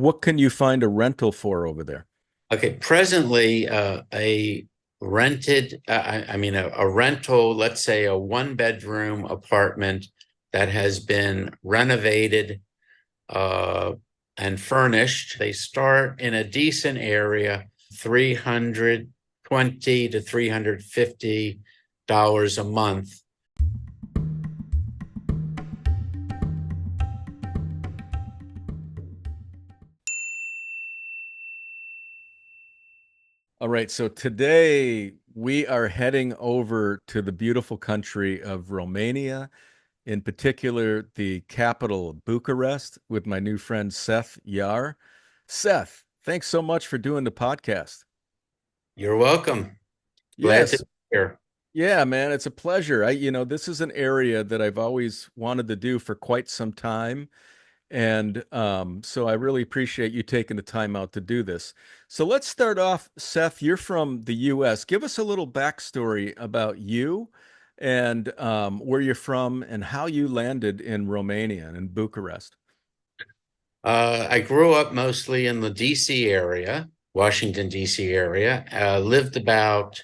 what can you find a rental for over there? Okay, presently, a rented, I mean, a rental, let's say a one-bedroom apartment that has been renovated uh, and furnished. They start in a decent area, 320 to $350 a month. All right, so today we are heading over to the beautiful country of Romania, in particular the capital of Bucharest, with my new friend Seth Yar. Seth, thanks so much for doing the podcast. You're welcome. Glad to Yes, be here. yeah, man, it's a pleasure. This is an area that I've always wanted to do for quite some time. And so I really appreciate you taking the time out to do this. So let's start off, Seth. You're from the US. Give us a little backstory about you and where you're from and how you landed in Romania and in Bucharest. I grew up mostly in the DC area, Washington, DC area. Lived about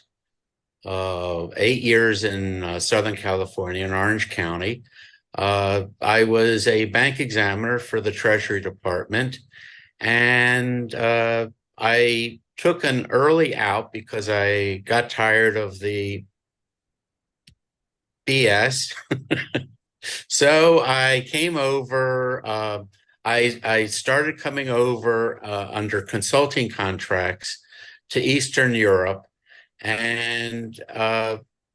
8 years in Southern California in Orange County. I was a bank examiner for the Treasury Department, and I took an early out because I got tired of the BS. So I came over. I started coming over under consulting contracts to Eastern Europe, and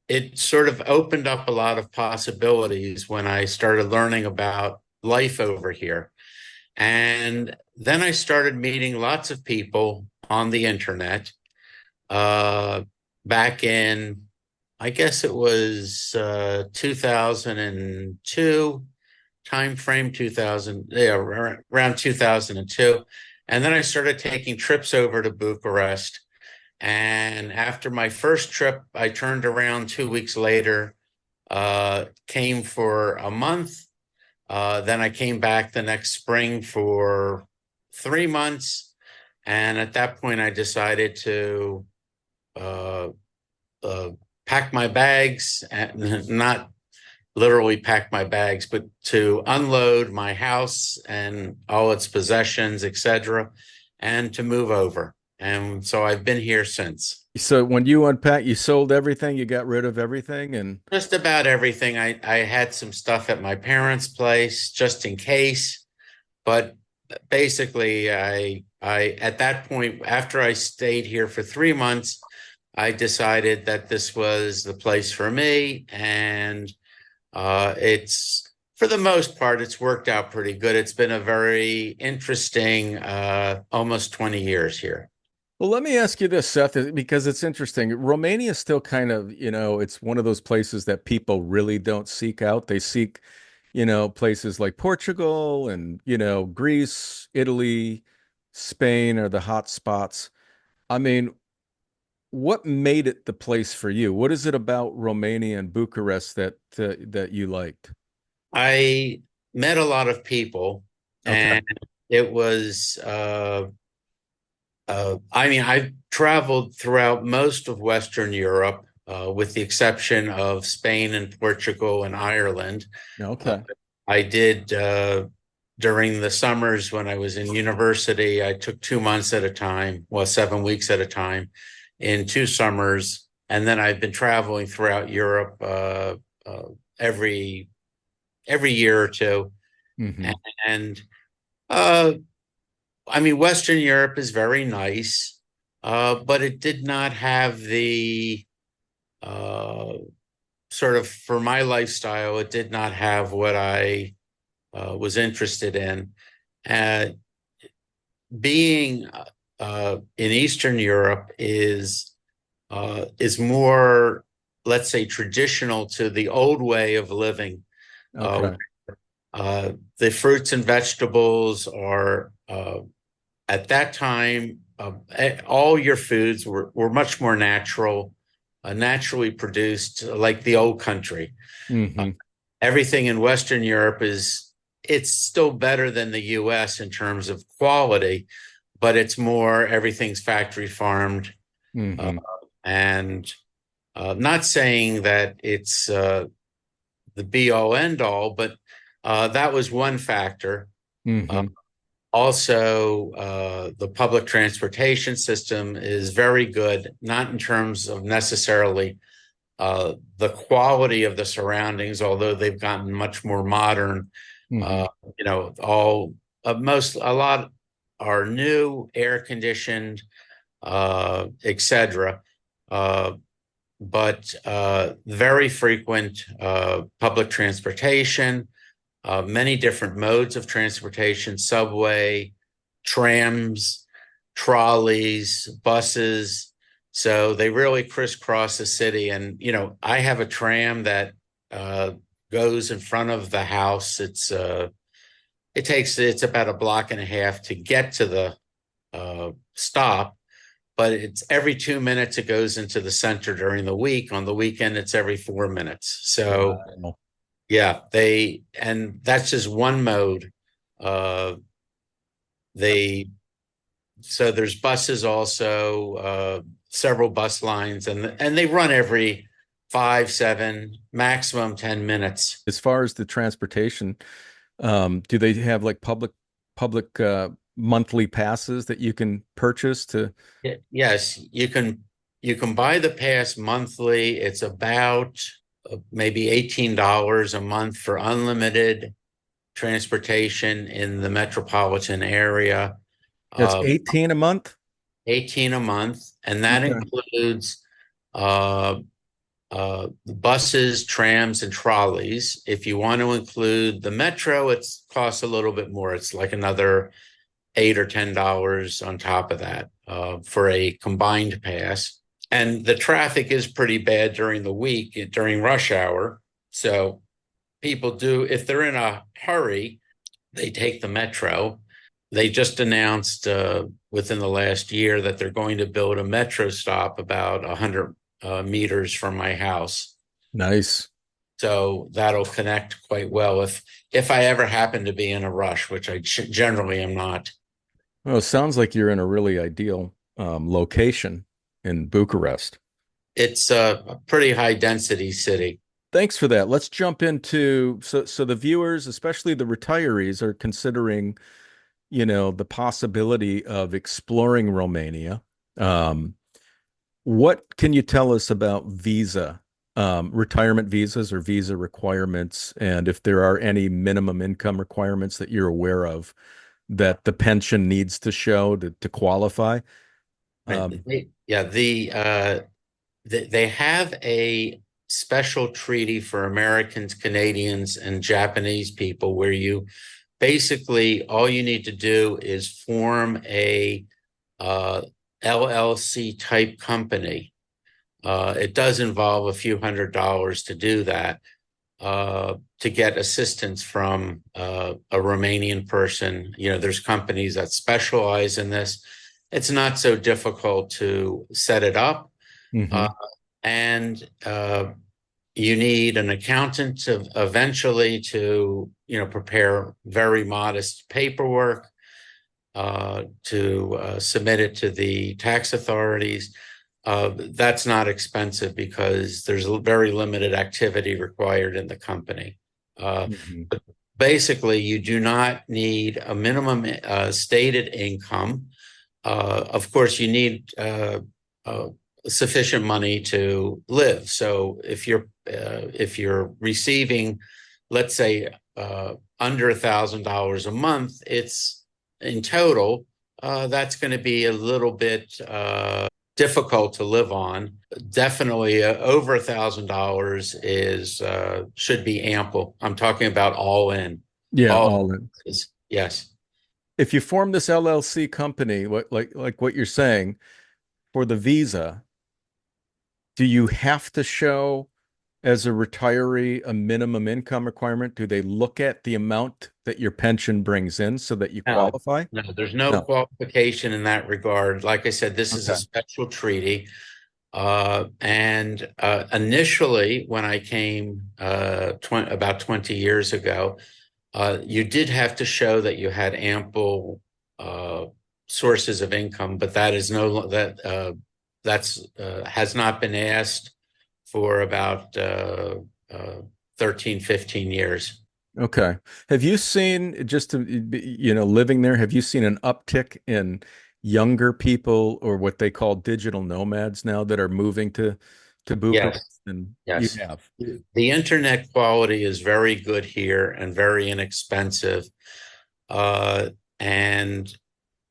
it sort of opened up a lot of possibilities when I started learning about life over here. And then I started meeting lots of people on the internet uh, back in, I guess it was 2002 time frame, 2000, yeah, around 2002. And then I started taking trips over to Bucharest. And after my first trip, I turned around 2 weeks later, came for a month. Then I came back the next spring for 3 months. And at that point, I decided to uh, uh, pack my bags, and not literally pack my bags, but to unload my house and all its possessions, etc., and to move over. And so I've been here since. So when you unpacked, you sold everything, you got rid of everything, and Just about everything. I had some stuff at my parents' place just in case, but basically I at that point, after I stayed here for 3 months, I decided that this was the place for me, and it's for the most part, it's worked out pretty good. It's been a very interesting almost 20 years here. well, let me ask you this, Seth, because it's interesting. Romania is still kind of, it's one of those places that people really don't seek out. They seek, places like Portugal and, Greece, Italy, Spain are the hot spots. I mean, what made it the place for you? What is it about Romania and Bucharest that you liked? I met a lot of people, Okay. and it was I mean, I've traveled throughout most of Western Europe, with the exception of Spain and Portugal and Ireland. Uh, Okay. I did during the summers when I was in university. I took 2 months at a time, well, 7 weeks at a time, in 2 summers, and then I've been traveling throughout Europe every year or two. Hmm. And uh, I mean, Western Europe is very nice, but it did not have the uh, sort of, for my lifestyle, it did not have what I was interested in. Uh, Being in Eastern Europe is more, let's say, traditional to the old way of living. Uh, Okay. the fruits and vegetables are at that time, all your foods were much more natural, naturally produced, like the old country. Uh, Hmm. Everything in Western Europe is it's still better than the US in terms of quality, but it's more everything's factory farmed. Uh, Hmm. and not saying that it's the be all end all, but that was one factor. Uh, Hmm. Also, the public transportation system is very good, not in terms of necessarily the quality of the surroundings, although they've gotten much more modern. Hmm. Uh, all a lot are new, air conditioned, etc. Uh, but very frequent public transportation, many different modes of transportation, subway, trams, trolleys, buses. So they really crisscross the city. And, I have a tram that uh, goes in front of the house. It's about a block and a half to get to the stop, but it's every 2 minutes it goes into the center during the week. On the weekend, it's every 4 minutes. So Wow. yeah, and that's just one mode. Uh, they so there's buses also, several bus lines, and they run every 5, 7, maximum 10 minutes. As far as the transportation, do they have like public monthly passes that you can purchase to? Yes, you can buy the pass monthly. It's about maybe $18 a month for unlimited transportation in the metropolitan area. That's Uh, 18 a month? 18 a month, and that Okay. includes uh, buses, trams, and trolleys. If you want to include the metro, it costs a little bit more. It's like another $8 or $10 on top of that for a combined pass. And the traffic is pretty bad during the week, during rush hour. So people do, if they're in a hurry, they take the metro. They just announced within the last year that they're going to build a metro stop about 100 meters from my house. Nice. So that'll connect quite well if I ever happen to be in a rush, which I generally am not. Well, it sounds like you're in a really ideal location in Bucharest. It's a pretty high density city. Thanks for that. Let's jump into so the viewers, especially the retirees, are considering, the possibility of exploring Romania. Um, what can you tell us about retirement visas or visa requirements, and if there are any minimum income requirements that you're aware of that the pension needs to show to qualify? Right. Um, They have a special treaty for Americans, Canadians, and Japanese people where you basically all you need to do is form a uh, LLC type company. It does involve a few $100s to do that, to get assistance from a Romanian person. There's companies that specialize in this. It's not so difficult to set it up. Uh, mhm. and you need an accountant to eventually to prepare very modest paperwork to submit it to the tax authorities. That's not expensive because there's very limited activity required in the company. Uh, Mhm. but basically, you do not need a minimum stated income. Of course, you need uh, sufficient money to live. So if you're receiving, let's say, under $1,000 a month, it's in total that's going to be a little bit difficult to live on. Definitely over $1,000 is should be ample. I'm talking about all in. Yeah, All all in. is yes. If you form this LLC company, like what you're saying, for the visa, do you have to show as a retiree a minimum income requirement? Do they look at the amount that your pension brings in so that you No, qualify? no, there's no No. qualification in that regard. Like I said, this is a Okay. special treaty. And initially, when I came about 20 years ago, You did have to show that you had ample uh, sources of income, but that is no that that's has not been asked for about uh, 13, 15 years. Okay. Have you seen, just to, living there, have you seen an uptick in younger people or what they call digital nomads now that are moving to Yes, Bucharest? And you yes. have. The internet quality is very good here and very inexpensive. Uh, and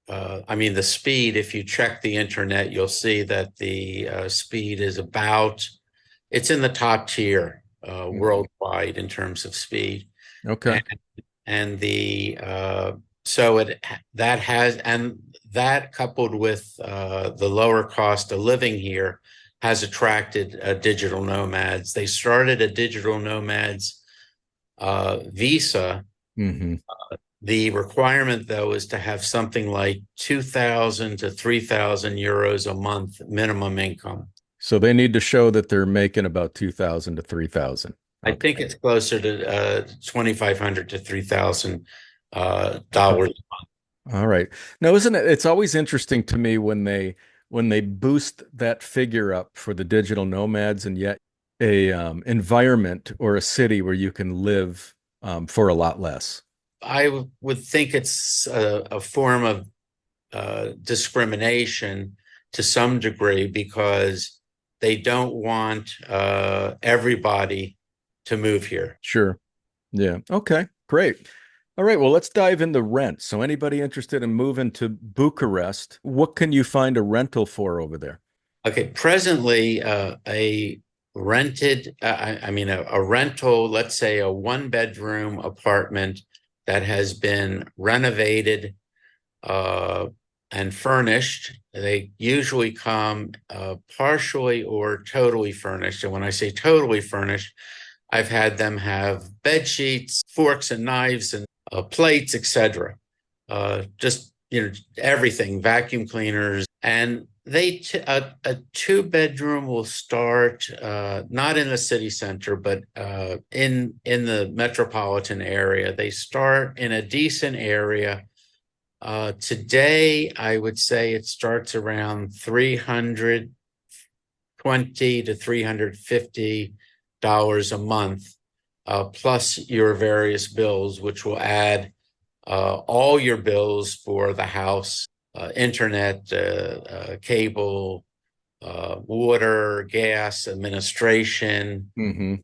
I mean, the speed, if you check the internet, you'll see that the speed is it's in the top tier Mhm. worldwide in terms of speed. Okay. And, and the, so it, that has, and that coupled with the lower cost of living here has attracted digital nomads. They started a digital nomads visa. Hmm. The requirement, though, is to have something like 2,000 to 3,000 euros a month minimum income. So they need to show that they're making about 2,000 to 3,000. I Okay. think it's closer to 2,500 to $3,000 Okay. dollars. All right. Now, isn't it, it's always interesting to me when they boost that figure up for the digital nomads and yet a environment or a city where you can live for a lot less. Would think it's a form of discrimination to some degree because they don't want everybody to move here. Sure. Yeah. Okay. Great. All right. Well, let's dive into rent. So anybody interested in moving to Bucharest, what can you find a rental for over there? Okay, presently, I mean, a rental, let's say a one bedroom apartment that has been renovated uh, and furnished. They usually come partially or totally furnished. And when I say totally furnished, I've had them have bed sheets, forks and knives, and plates, etc. Just everything, vacuum cleaners, and a two bedroom will start not in the city center, but in the metropolitan area. They start in a decent area. Today, I would say it starts around 320 to $350 a month, plus your various bills, which will add all your bills for the house, internet, cable, water, gas, administration, Hmm.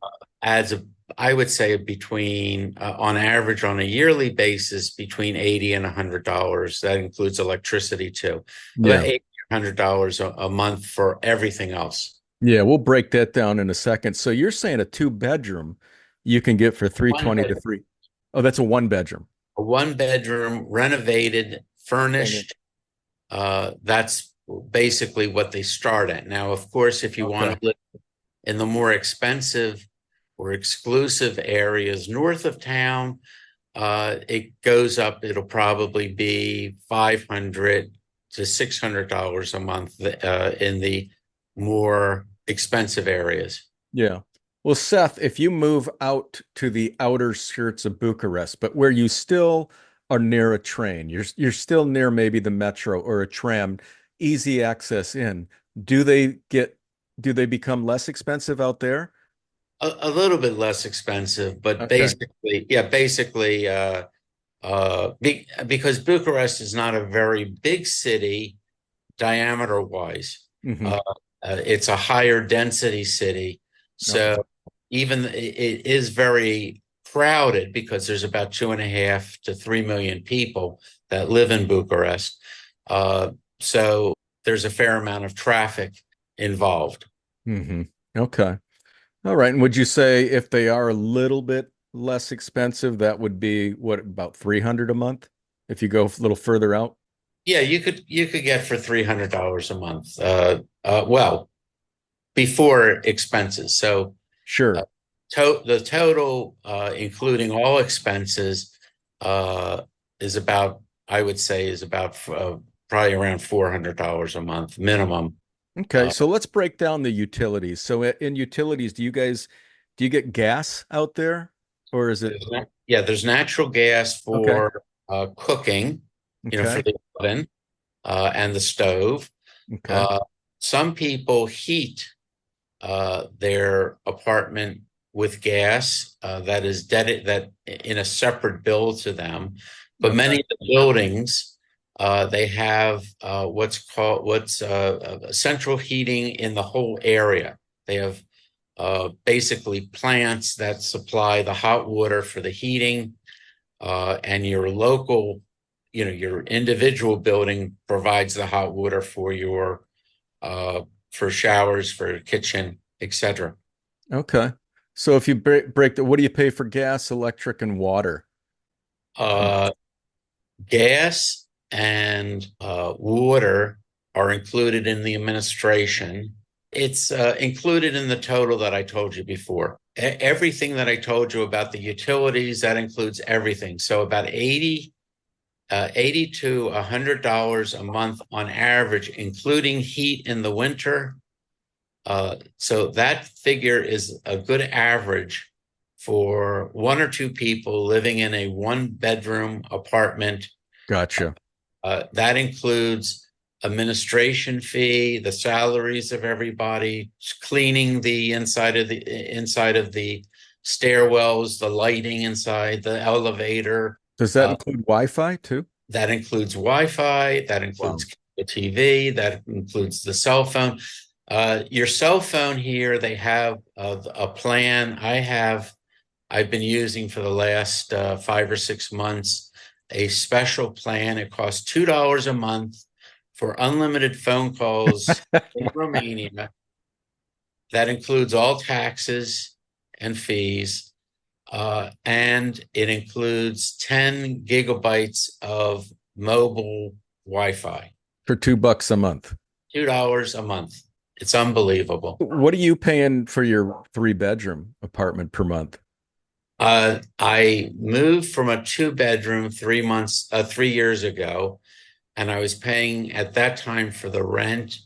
adds I would say between, on average, on a yearly basis, between 80 and $100. That includes electricity too. About Yeah. $800 a month for everything else. Yeah, we'll break that down in a second. So you're saying a two bedroom you can get for One 320 to bedroom, 3. Oh, that's a one bedroom. a one bedroom, renovated, And furnished. That's basically what they start at. Now, of course, if you want okay. to live in the more expensive or exclusive areas north of town, it goes up. It'll probably be 500 to $600 a month in the more expensive areas. Yeah. Well, Seth, if you move out to the outer skirts of Bucharest, but where you still are near a train, you're still near maybe the metro or a tram, easy access in, do they get do they become less expensive out there? A little bit less expensive, but Okay. basically, yeah, basically, because Bucharest is not a very big city diameter wise. Hmm. Uh, it's a higher density city. Okay. So even it is very crowded because there's about 2.5 to 3 million people that live in Bucharest. Uh, so there's a fair amount of traffic involved. Hmm. Okay. All right. And would you say if they are a little bit less expensive, that would be what, about 300 a month if you go a little further out? Yeah, you could get for $300 a month. Well, before expenses. So uh, Sure. the total, including all expenses, uh, is about, I would say, is about probably around $400 a month minimum. Okay. Uh, So let's break down the utilities. So in utilities, do you get gas out there? or is it Yeah, there's natural gas okay? for cooking, for Okay. the oven and the stove. Okay. Uh, some people heat their apartment with gas that is that in a separate bill to them. But Okay. many of the buildings they have what's central heating in the whole area. They have basically plants that supply the hot water for the heating, and your local, your individual building provides the hot water for your for showers, for kitchen, etc. Okay. So if you break the, what do you pay for gas, electric, and water per Uh, month? gas and water are included in the administration. It's included in the total that I told you before. Everything that I told you about the utilities, that includes everything. So about 80 to $100 a month on average, including heat in the winter. So that figure is a good average for one or two people living in a one bedroom apartment. Gotcha. That includes administration fee, the salaries of everybody, cleaning the inside of the stairwells, the lighting inside the elevator. Does that Uh, include Wi-Fi too? that includes Wi-Fi. That Wow. includes cable TV. That includes the cell phone. Your cell phone here, they have a plan. I've been using for the last 5 or 6 months a special plan. It costs $2 a month for unlimited phone calls in Romania. That includes all taxes and fees, and it includes 10 gigabytes of mobile Wi-Fi. For $2 a month. $2 a month. It's unbelievable. What are you paying for your three-bedroom apartment per month? I moved from a two-bedroom 3 years ago, and I was paying at that time for the rent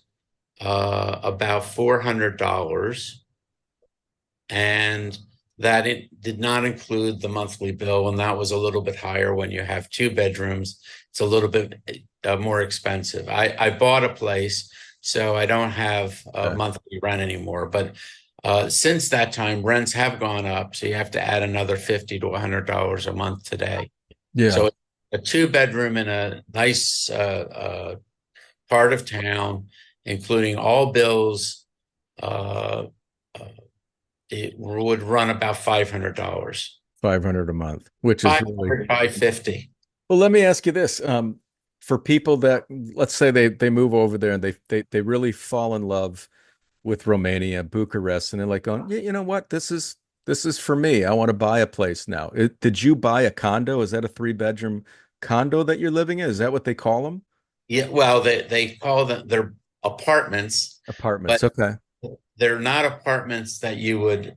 about $400, and that it did not include the monthly bill, and that was a little bit higher when you have two bedrooms. It's a little bit more expensive. I bought a place, so I don't have Okay. monthly rent anymore. But since that time, rents have gone up, so you have to add another $50 to $100 a month today. Yeah. So a two bedroom in a nice part of town, including all bills, uh, uh, it would run about $500. 500 a month, which is really 500, 550. well. Let me ask you this. For people that, let's say they move over there and they really fall in love with Romania, Bucharest, and they're like going, yeah, you know what? This is for me. I want to buy a place now. Did you buy a condo? Is that a three-bedroom condo that you're living in? Is that what they call them? Yeah, well, they call them their apartments, Apartments. but Okay. they're not apartments that you would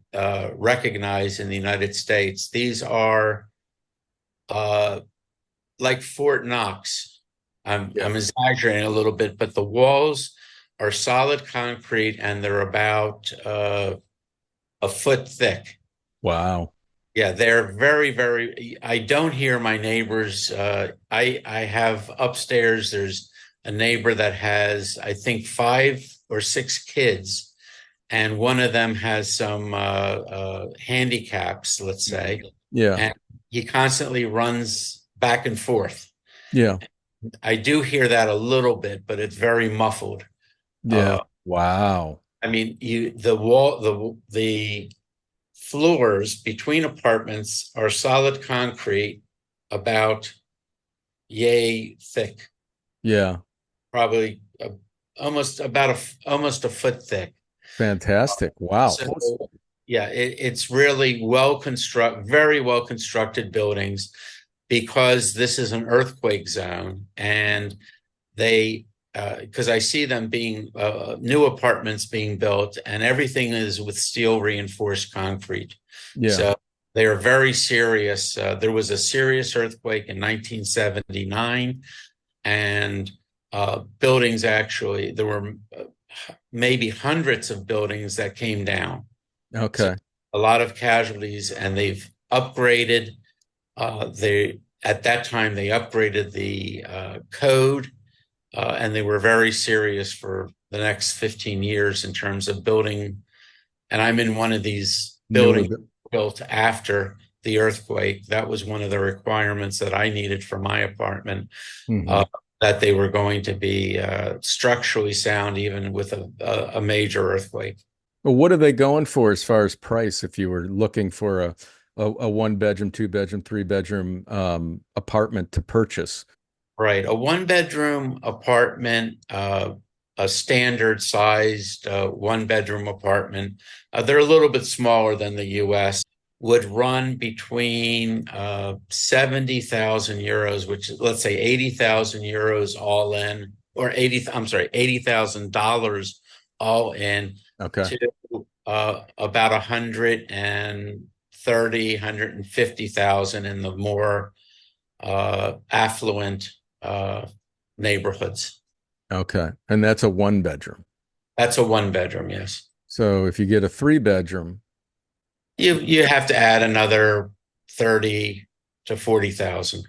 recognize in the United States. These are uh, like Fort Knox. Yeah. I'm exaggerating a little bit, but the walls are solid concrete and they're about a foot thick. Wow. Yeah, they're very, very. I don't hear my neighbors. I have upstairs. There's a neighbor that has, I think, 5 or 6 kids, and one of them has some handicaps, let's say, Yeah. and he constantly runs back and forth. Yeah. I do hear that a little bit, but it's very muffled. Yeah. Uh, Wow. I mean, the floors between apartments are solid concrete, about yay thick, Yeah. probably almost a foot thick. Fantastic. Wow. So yeah, it's really very well constructed buildings because this is an earthquake zone, and they because I see them being new apartments being built, and everything is with steel reinforced concrete. Yeah. So they are very serious. There was a serious earthquake in 1979, and buildings actually, there were maybe hundreds of buildings that came down. So Okay. a lot of casualties, and they've upgraded. They at that time they upgraded the code, and they were very serious for the next 15 years in terms of building. And I'm in one of these Newer. buildings built after the earthquake. That was one of the requirements that I needed for my apartment, Hmm. uh, that they were going to be structurally sound even with a major earthquake. Well, what are they going for as far as price if you were looking for a one bedroom, two bedroom, three bedroom apartment to purchase? Right. A one bedroom apartment, a standard sized one bedroom apartment, they're a little bit smaller than the US, would run between 70,000 euros, which let's say 80,000 euros all in, or 80, I'm sorry, $80,000 all in, Okay. to about 130, 150,000 in the more affluent uh, neighborhoods. Okay. And that's a one bedroom. That's a one bedroom, yes. So if you get a three bedroom, You have to add another 30 to 40,000.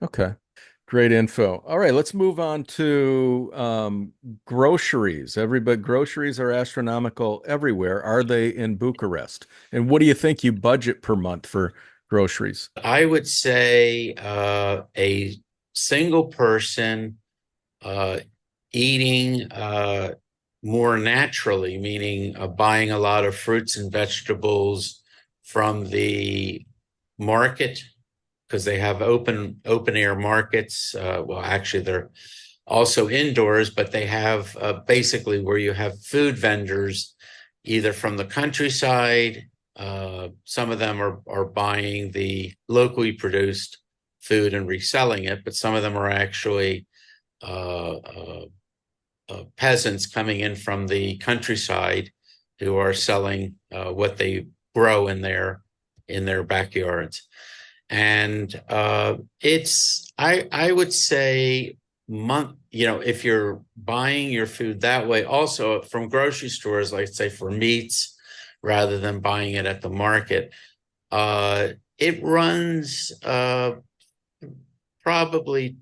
okay. Great info. All right, let's move on to groceries. Everybody, groceries are astronomical everywhere. Are they in Bucharest? And what do you think you budget per month for groceries? I would say a single person uh, eating more naturally, meaning buying a lot of fruits and vegetables from the market, because they have open air markets. Well, actually, they're also indoors, but they have basically where you have food vendors, either from the countryside. Some of them are buying the locally produced food and reselling it, but some of them are actually uh, uh, peasants coming in from the countryside who are selling what they grow in their backyards. And I would say if you're buying your food that way, also from grocery stores, like say for meats, rather than buying it at the market, uh, it runs probably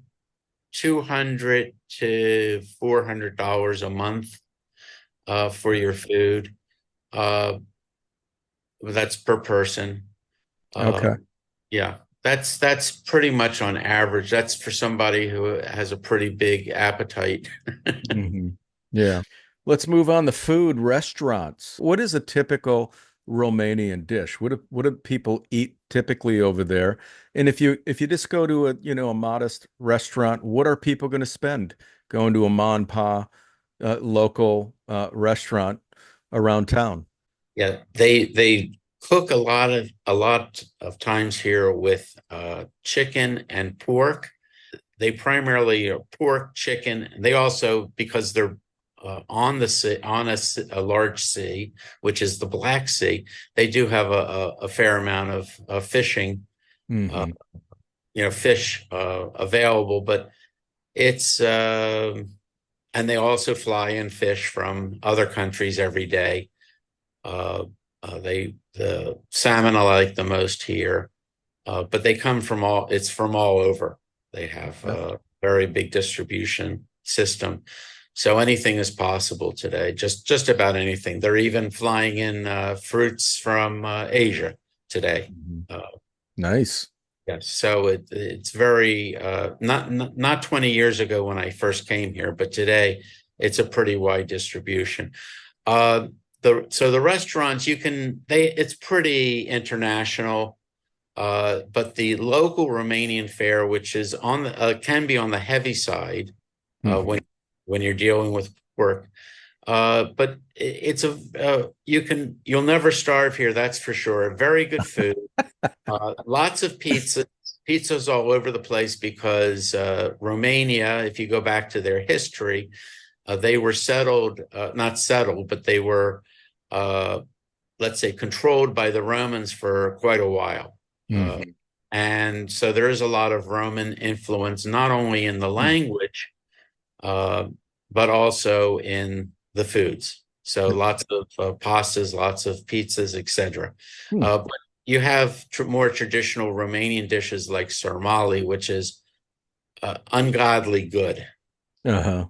200 to $400 a month for your food. Uh, that's per person. Uh, Okay. yeah, that's pretty much on average. That's for somebody who has a pretty big appetite. Hmm. Yeah. Let's move on to food restaurants. What is a typical Romanian dish? What do people eat typically over there? And if you just go to a modest restaurant, what are people going to spend going to a ma and pa local restaurant around town? Yeah, they cook a lot of times here with chicken and pork. They primarily are pork, chicken. They also, because they're on the sea, on a large sea, which is the Black Sea, they do have a fair amount of fishing, uh, Hmm. fish available. But it's and they also fly in fish from other countries every day. Uh, the salmon I like the most here, but they come from all. It's from all over. They have Yep. a very big distribution system, so anything is possible today. Just about anything. They're even flying in fruits from Asia today. Mhm. Uh, Nice. yes, so it's very not 20 years ago when I first came here, but today it's a pretty wide distribution. Uh, the restaurants you can they it's pretty international, but the local Romanian fare, which is on the can be on the heavy side uh, Hmm. when when you're dealing with work. But it's you'll never starve here, that's for sure. Very good food, lots of pizzas all over the place because Romania, if you go back to their history, they were settled, not settled, but they were, uh, let's say, controlled by the Romans for quite a while. Uh, Hmm. and so there is a lot of Roman influence, not only in the language, uh, but also in the foods. So lots of pastas, lots of pizzas, etc. Hmm. Uh, you have more traditional Romanian dishes like sarmale, which is ungodly good. Uh-huh.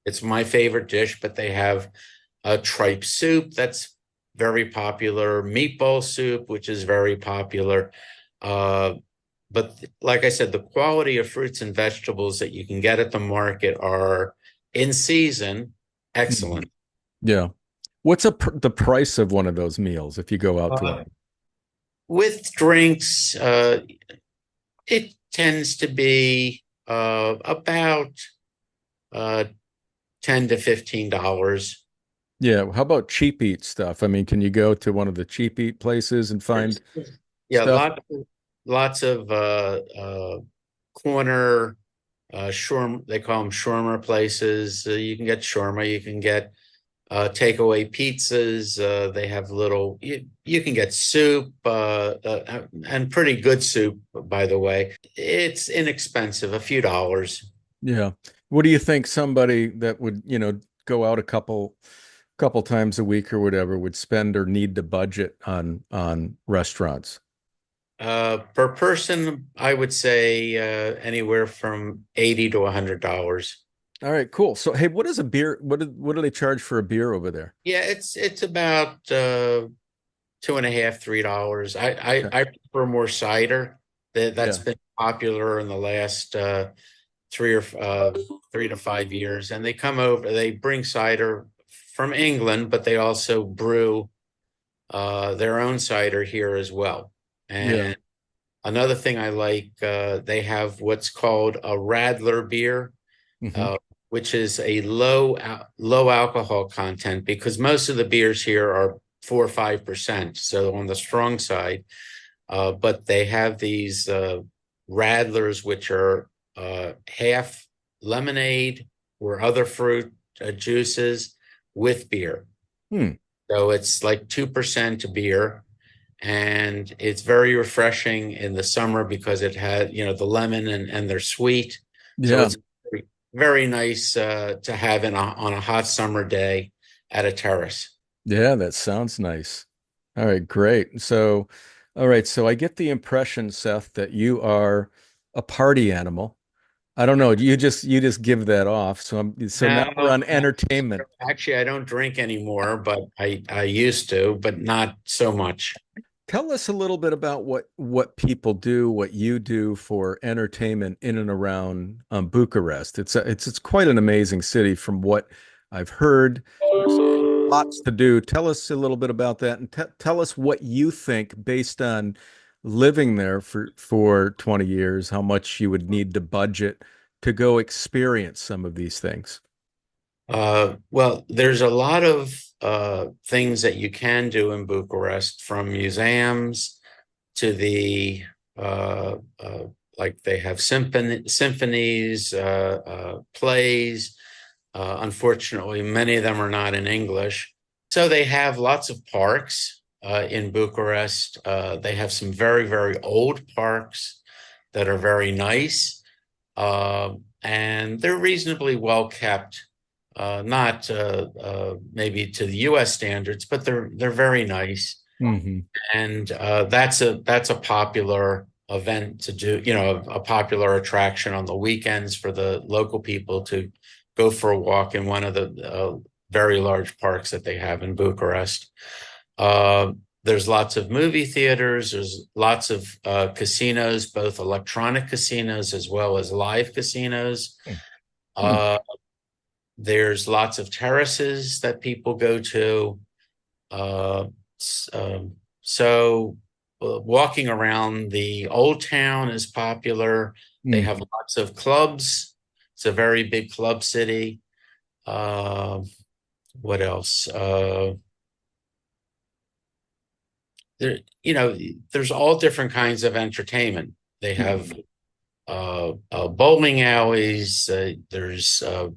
It's my favorite dish, but they have a tripe soup that's very popular, meatball soup, which is very popular. Uh, but like I said, the quality of fruits and vegetables that you can get at the market are in season Mhm. excellent. Yeah. The price of one of those meals if you go out to one? Uh, with drinks, it tends to be about uh, $10 to $15. Yeah. How about cheap eat stuff? I mean, can you go to one of the cheap eat places and find Yeah, stuff? lots of corner shawarma. They call them shawarma places. You can get shawarma. You can get takeaway pizzas. They have little. You can get soup and pretty good soup, by the way. It's inexpensive, a few dollars. Yeah. What do you think somebody that would, go out a couple times a week or whatever would spend or need to budget on restaurants? Per person, I would say anywhere from 80 to $100. All right, cool. So, hey, what is a beer? What do they charge for a beer over there? Yeah, it's about two and a half, $3. Okay. I prefer more cider. That's Yeah. been popular in the last 3 to 5 years. And they come over, they bring cider from England, but they also brew their own cider here as well. Yeah. And another thing I like, they have what's called a Radler beer, Hmm. uh, which is a low alcohol content because most of the beers here are 4 or 5%, so on the strong side. But they have these Radlers, which are half lemonade or other fruit juices with beer. Hmm. So it's like 2% beer, and it's very refreshing in the summer because it had, the lemon and they're sweet. So Yeah. it's very, very nice to have on a hot summer day at a terrace. Yeah, that sounds nice. All right, great. So, all right, so I get the impression, Seth, that you are a party animal. I don't know. You just give that off. So now we're No, on entertainment. actually, I don't drink anymore, but I used to, but not so much. Tell us a little bit about what people do, what you do for entertainment in and around Bucharest. It's quite an amazing city from what I've heard. There's lots to do. Tell us a little bit about that, and tell us what you think based on living there for 20 years, how much you would need to budget to go experience some of these things. Well, there's a lot of things that you can do in Bucharest, from museums to the like they have symphonies, plays. Unfortunately, many of them are not in English. So they have lots of parks in Bucharest. They have some very, very old parks that are very nice, and they're reasonably well kept. Not maybe to the U.S. standards, but they're very nice, Hmm. and that's a popular event to do. A popular attraction on the weekends for the local people to go for a walk in one of the very large parks that they have in Bucharest. Uh, there's lots of movie theaters. There's lots of casinos, both electronic casinos as well as live casinos. Hmm. Uh, there's lots of terraces that people go to. Uh, so walking around the old town is popular. They have Hmm. lots of clubs. It's a very big club city. Uh, what else? There, there's all different kinds of entertainment. They have bowling alleys. There's uh,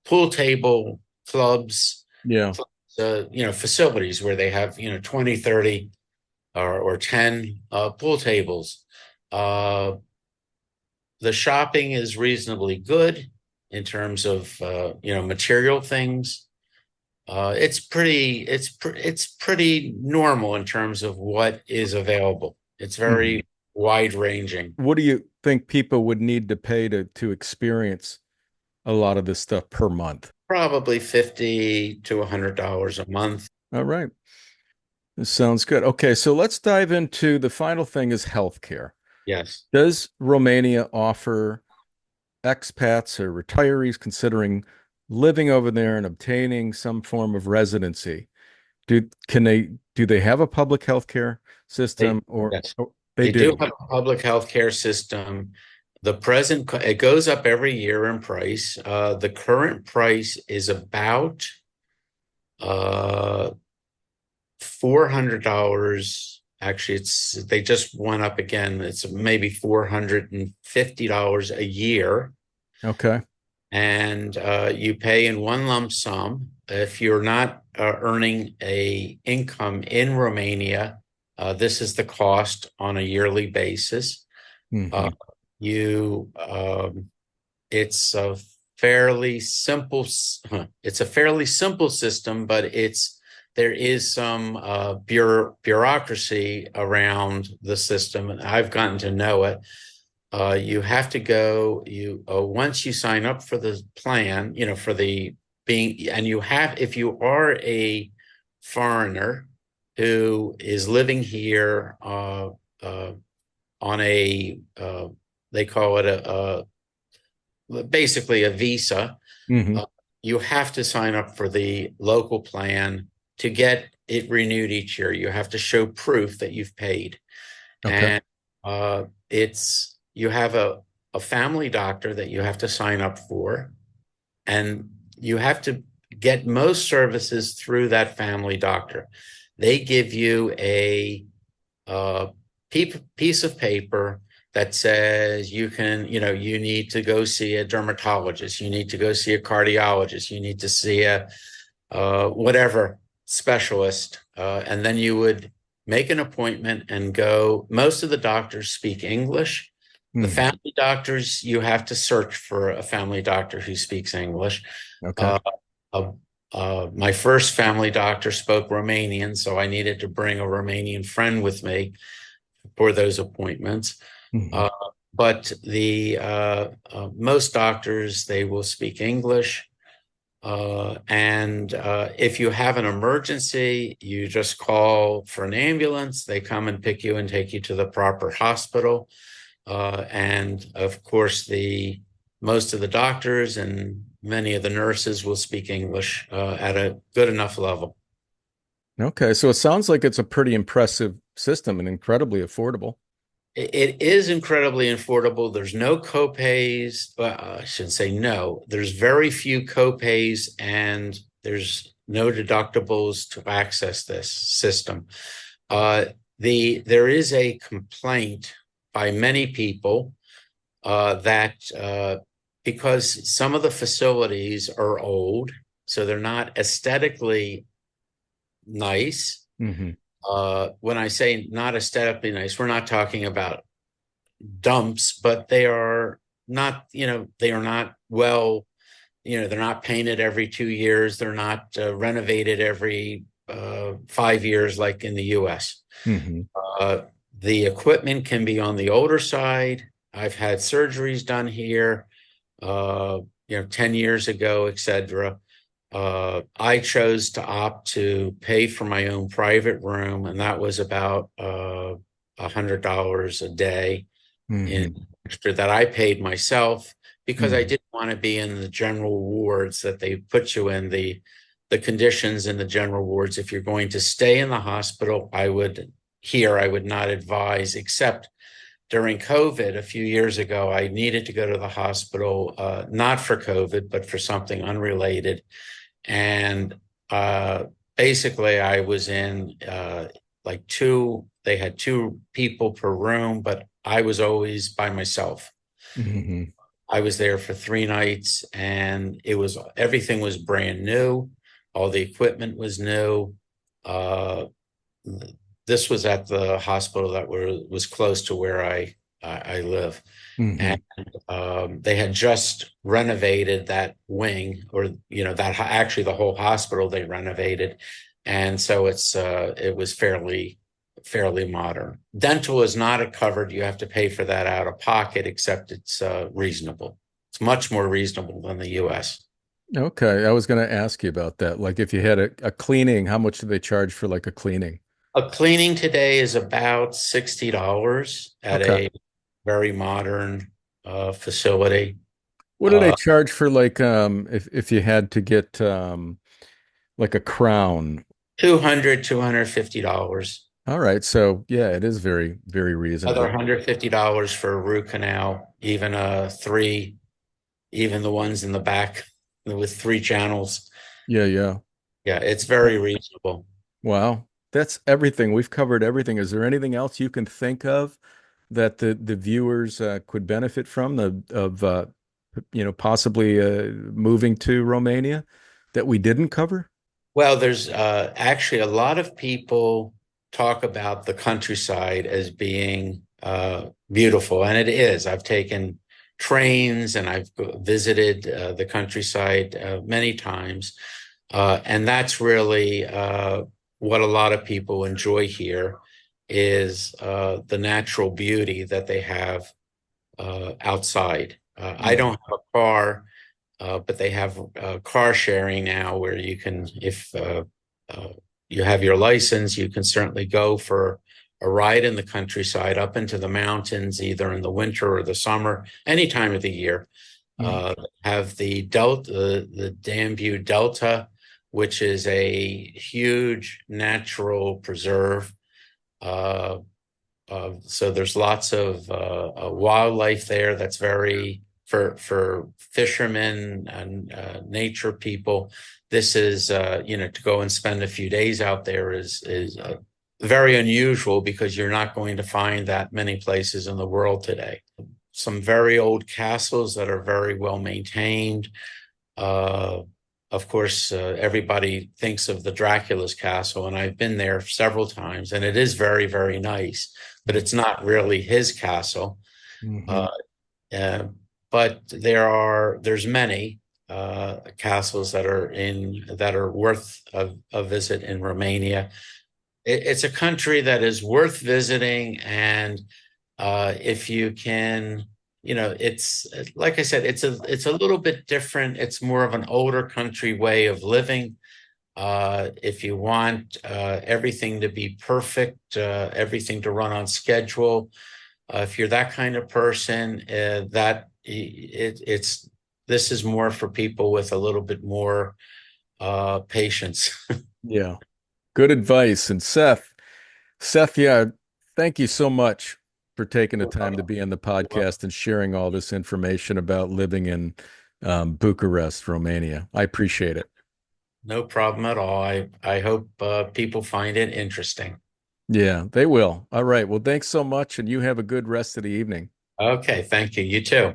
pool table clubs, Yeah. facilities where they have, 20, 30 or 10 pool tables. Uh, the shopping is reasonably good in terms of, material things. It's pretty normal in terms of what is available. It's Mhm. very wide ranging. What do you think people would need to pay to experience a lot of this stuff per month? Probably $50 to $100 a month. All right. This sounds good. Okay, so let's dive into the final thing is healthcare. Yes, Does Romania offer expats or retirees considering living over there and obtaining some form of residency? Do they have a public healthcare they system yes. or they They do do? have a public health care system. It goes up every year in price. The current price is about uh, $400. Actually, they just went up again. It's maybe $450 a year, Okay. and you pay in one lump sum. If you're not earning a income in Romania, this is the cost on a yearly basis. Uh, Hmm. you it's a fairly simple it's a fairly simple system, but there is some bureaucracy around the system, and I've gotten to know it. You have to go, you once you sign up for the plan, for the being, and you have, if you are a foreigner who is living here uh, on they call it basically a visa. Hmm. uh, you have to sign up for the local plan to get it renewed each year. You have to show proof that you've paid. Okay. And you have a family doctor that you have to sign up for, and you have to get most services through that family doctor. They give you a piece of paper that says you need to go see a dermatologist, you need to go see a cardiologist, you need to see a whatever specialist, and then you would make an appointment and go. Most of the doctors speak English. The Hmm. family doctors, you have to search for a family doctor who speaks English. Okay. Uh, uh, my first family doctor spoke Romanian, so I needed to bring a Romanian friend with me for those appointments. Hmm. Uh, but the most doctors, they will speak English. And if you have an emergency, you just call for an ambulance. They come and pick you and take you to the proper hospital. And of course, the most of the doctors and many of the nurses will speak English at a good enough level. Okay. So it sounds like it's a pretty impressive system and incredibly affordable. It is incredibly affordable. There's no copays. Well, I should say no. There's very few copays, and there's no deductibles to access this system. Uh, there is a complaint by many people that because some of the facilities are old, so they're not aesthetically nice. Hmm. When I say not aesthetically nice, we're not talking about dumps, but they are not well, they're not painted every 2 years. They're not renovated every 5 years like in the US. Hmm. Uh, the equipment can be on the older side. I've had surgeries done here, 10 years ago, etc. I chose to opt to pay for my own private room, and that was about $100 a day in Hmm. extra that I paid myself because I Hmm. didn't want to be in the general wards that they put you in, the conditions in the general wards. If you're going to stay in the hospital, I would not advise, except during COVID a few years ago. I needed to go to the hospital, not for COVID, but for something unrelated. And uh, basically, I was in they had two people per room, but I was always by myself. Hmm. I was there for 3 nights, and everything was brand new. All the equipment was new. Uh, this was at the hospital that was close to where I I live. Hmm. And they had just renovated that wing, or that actually the whole hospital they renovated, and so it was fairly modern. Dental is not covered; you have to pay for that out of pocket, except it's reasonable. It's much more reasonable than the U.S. Okay, I was going to ask you about that. Like if you had a cleaning, how much do they charge for like a cleaning? A cleaning today is about $60 at Okay. a very modern facility. What do they Uh, charge for like if you had to get like a crown? 200, $250. All right, so yeah, it is very, very Another reasonable. $150 for a root canal, even the ones in the back with three channels. Yeah, yeah. Yeah, it's very reasonable. Wow. That's everything. We've covered everything. Is there anything else you can think of that the viewers could benefit from the of possibly moving to Romania that we didn't cover? Well, there's actually a lot of people talk about the countryside as being beautiful, and it is. I've taken trains and I've visited the countryside many times, and that's really what a lot of people enjoy here is the natural beauty that they have outside. I Yeah. don't have a car, but they have car sharing now where you can, if uh, you have your license, you can certainly go for a ride in the countryside up into the mountains, either in the winter or the summer, any time of the year. Mm. Have the Delta, the Danube Delta, which is a huge natural preserve. Uh, so there's lots of wildlife there that's very for fishermen and nature people. This is to go and spend a few days out there is very unusual because you're not going to find that many places in the world today. Some very old castles that are very well maintained. Uh, of course, everybody thinks of the Dracula's castle, and I've been there several times, and it is very, very nice, but it's not really his castle. Hmm. Uh, uh, but there's many castles that are worth a visit in Romania. It's a country that is worth visiting, and if you can, it's like I said, it's a little bit different. It's more of an older country way of living. If you want everything to be perfect, everything to run on schedule, if you're that kind of person, that it's this is more for people with a little bit more patience. Yeah. Good advice. And Seth, yeah, thank you so much for taking the time to be on the podcast and sharing all this information about living in Bucharest, Romania. I appreciate it. No problem at all. I hope people find it interesting. Yeah, they will. All right. Well, thanks so much, and you have a good rest of the evening. Okay, thank you. You too.